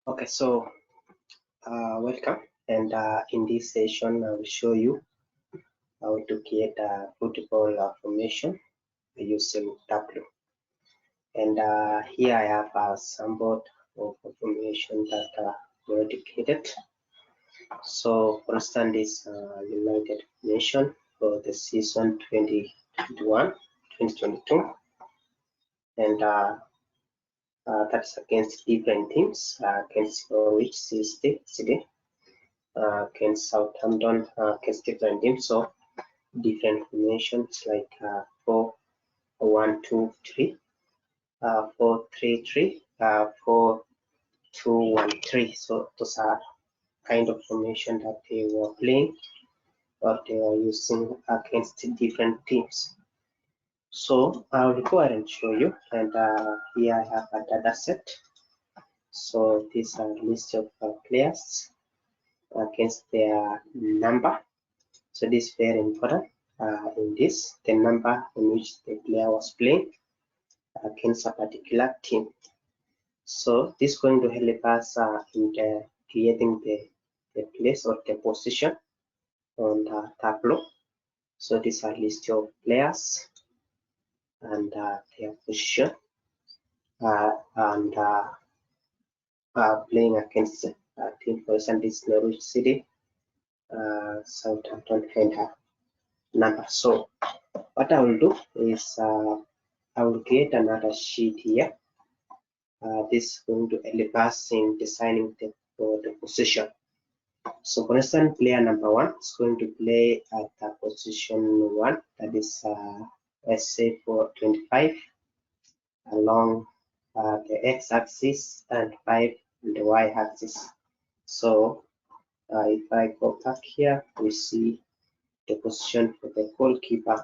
Okay, so welcome, and in this session I will show you how to create a football formation using Tableau. And here I have a sample of formation that already created. So for instance, this United formation for the season 2021-2022, and that's against different teams, against Norwich City, against Southampton, against different teams. So different formations like 4-1-2-3, 4-3-3, 4-2-1-3. So those are kind of formation that they were playing or they are using against different teams. So I will go ahead and show you, and here I have a data set. So these are a list of players against their number. So this is very important in this, the number in which the player was playing against a particular team. So this is going to help us in creating the place or the position on the Tableau. So these are list of players and their position and playing against team. For example, this Norwich City, Southampton, and number. So what I will do is I will create another sheet here. This is going to help us in designing the position. So for instance, player number 1 is going to play at position 1, that is let's say for 25 along the x-axis and 5 on the y-axis. So if I go back here, we see the position for the goalkeeper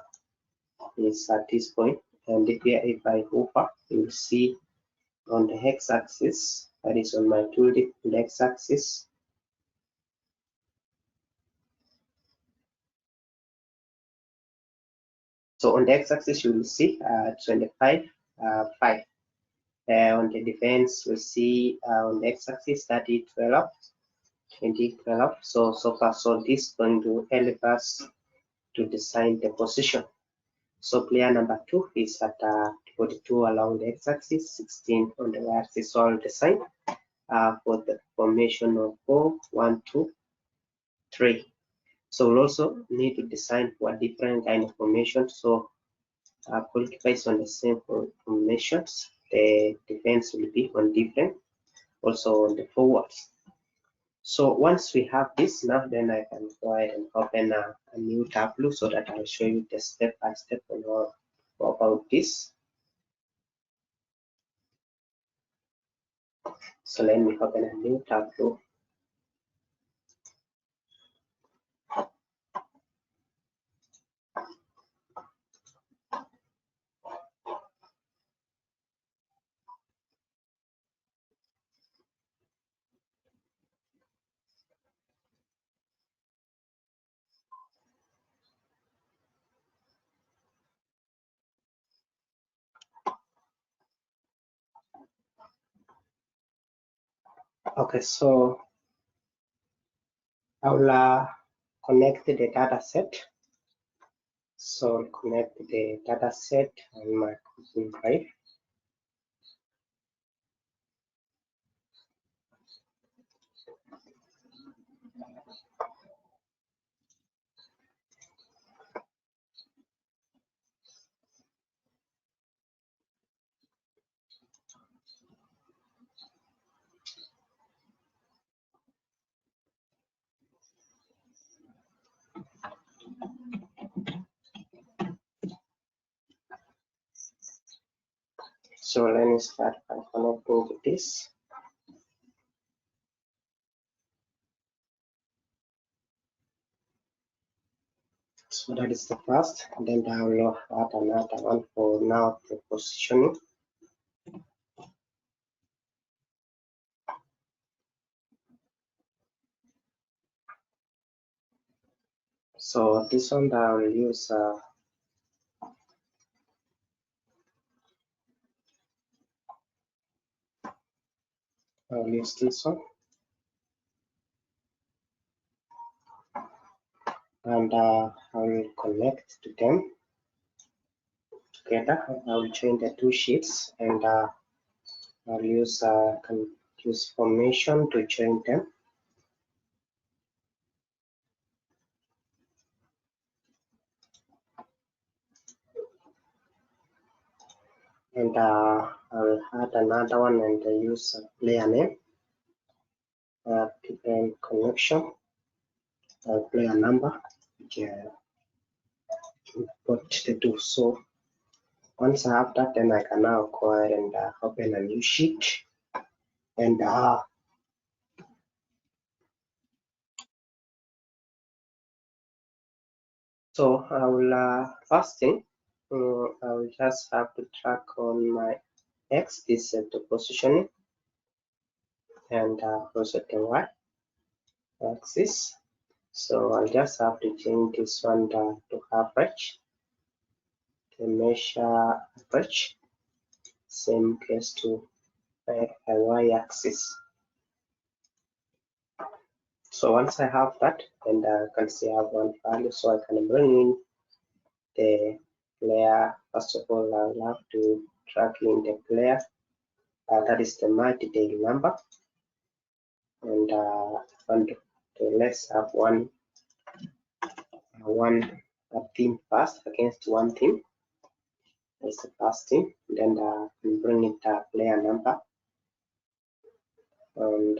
is at this point, and if I hover, you will see on the x-axis, that is on my tooltip, the x-axis. So on the x-axis, you will see 25, 5. On the defense, we'll see on the x-axis 30, 12, 20, 12. So far, so this is going to help us to design the position. So player number 2 is at 42 along the x-axis, 16 on the y-axis. So I'll design for the formation of 4-1-2-3. So we'll also need to design for different kind of formation. So goalkeeper is on the same formations. The defense will be on different, also on the forwards. So once we have this now, then I can go ahead and open a new Tableau so that I'll show you the step by step on all about this. So let me open a new Tableau. Okay, so I will connect the data set. So I'll connect the data set on my Google Drive. So let me start by connecting to this. So that is the first, and then I will add another one for now the positioning. So this one I will use I'll use this one, and I will connect to them together. I will join the two sheets, and I'll can use formation to join them. And I'll add another one and use a player name, and connection. I'll play a number, which put the two. So once I have that, then I can now go ahead and open a new sheet. And so I will first thing, I will just have to track on my X, this the positioning, and also the Y axis. So I'll just have to change this one to average, the measure average, same case to my Y axis. So once I have that, and I can see I have one value, so I can bring in the player. First of all, I'll have to drag in the player, that is the multi-tail number, and let's have one team first against one team. That's the first thing. Then we bring it player number, and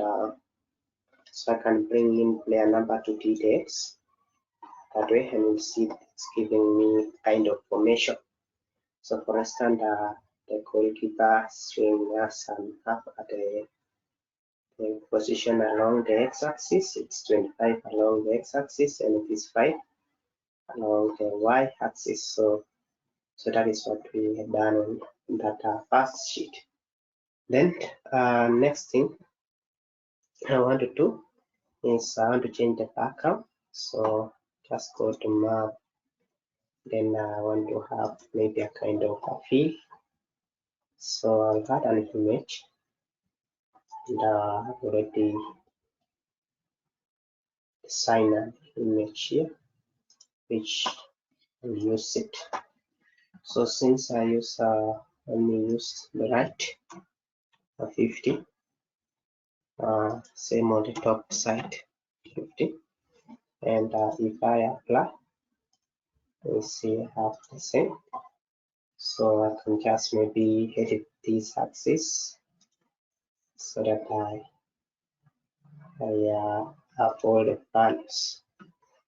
so I can bring in player number to details that way, and you'll see it's giving me kind of formation. So for instance, the goalkeeper swing us and up at the position along the x-axis. It's 25 along the x-axis, and it is 5 along the y-axis. So that is what we have done on that first sheet. Then next thing I want to do is I want to change the background. So just go to map. Then I want to have maybe a kind of a field. So I'll add an image, and I've already designed an image here, which I'll use it. So since I only use the right 50, same on the top side 50, and if I apply, you see I have the same. So I can just maybe edit this axis so that I have all the values.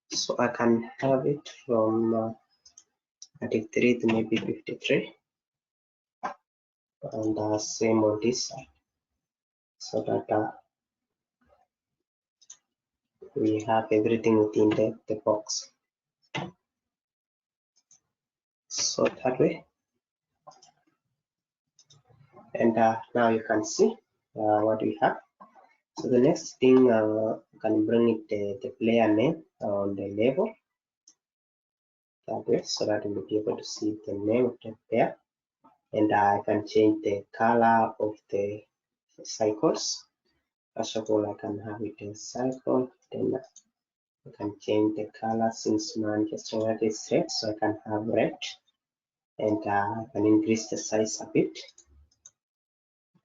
So I can have it from 33 to maybe 53, and same on this side, so that we have everything within the box. So that way, and now you can see what we have. So the next thing, you can bring it the player name on the label that way, so that you'll be able to see the name of the player, and I can change the color of the cycles. First of all, I can have it a cycle, then I can change the color since Manchester United is red, so I can have red, and I can increase the size a bit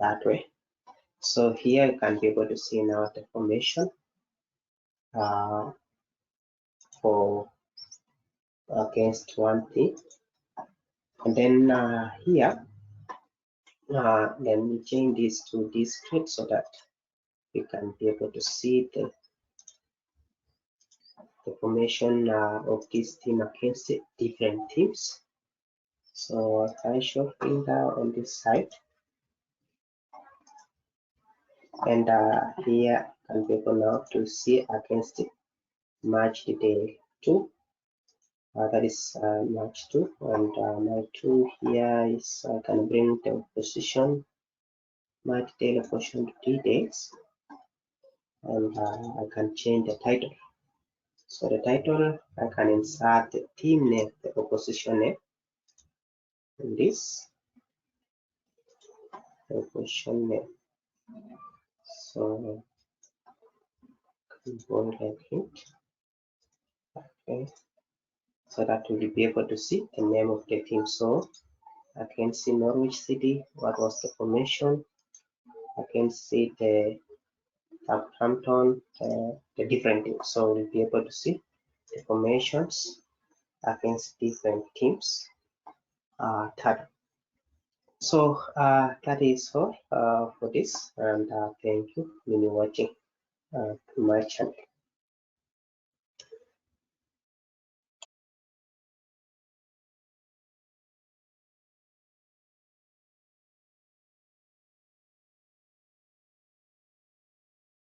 that way. So here you can be able to see now the formation for against one team, and then here then we change this to discrete so that you can be able to see the formation of this team against different teams. So I show finger on this side, and here you can be able now to see against match detail 2. That is match 2, and my 2 here is I can bring the position, my detail of position to details, and I can change the title. So the title, I can insert the team name, the opposition name, in this opposition name. So go like it. Okay, so that we'll be able to see the name of the team. So I can see Norwich City, what was the formation. I can see the Southampton, the different teams. So we'll be able to see the formations against different teams. So that is all for this, and thank you for watching my channel.